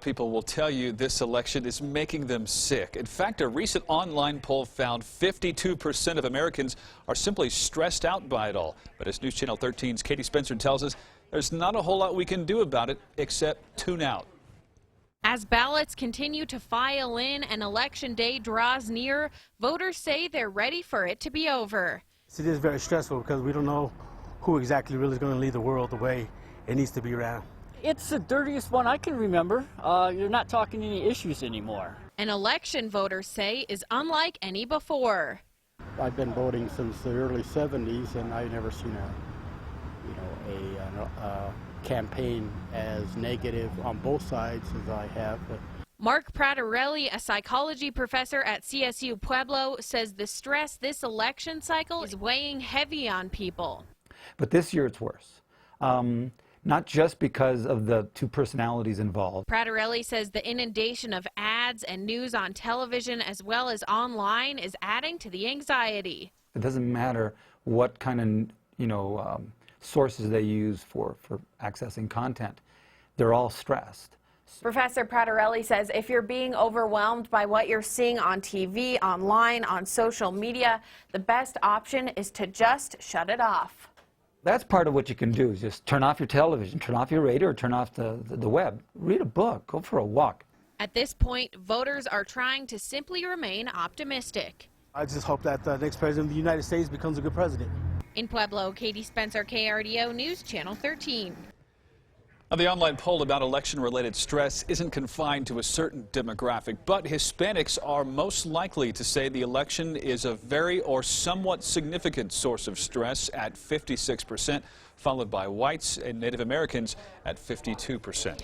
People will tell you this election is making them sick. In fact, a recent online poll found 52% of Americans are simply stressed out by it all. But as News Channel 13's Katie Spencer tells us, there's not a whole lot we can do about it except tune out. As ballots continue to file in and Election Day draws near, voters say they're ready for it to be over. It is very stressful because we don't know who exactly really is going to lead the world the way it needs to be ran. It's the dirtiest one I can remember. You're not talking any issues anymore. An election, voters say, is unlike any before. I've been voting since the early 70s, and I've never seen a campaign as negative on both sides as I have. But Mark Pratarelli, a psychology professor at CSU Pueblo, says the stress this election cycle is weighing heavy on people. But this year it's worse. Not just because of the two personalities involved. Pratarelli says the inundation of ads and news on television as well as online is adding to the anxiety. It doesn't matter what kind of, sources they use for accessing content. They're all stressed. Professor Pratarelli says if you're being overwhelmed by what you're seeing on TV, online, on social media, the best option is to just shut it off. That's part of what you can do, is just turn off your television, turn off your radio, or turn off the web. Read a book, go for a walk. At this point, voters are trying to simply remain optimistic. I just hope that the next president of the United States becomes a good president. In Pueblo, Katie Spencer, KRDO News Channel 13. Now, the online poll about election-related stress isn't confined to a certain demographic, but Hispanics are most likely to say the election is a very or somewhat significant source of stress at 56%, followed by whites and Native Americans at 52%.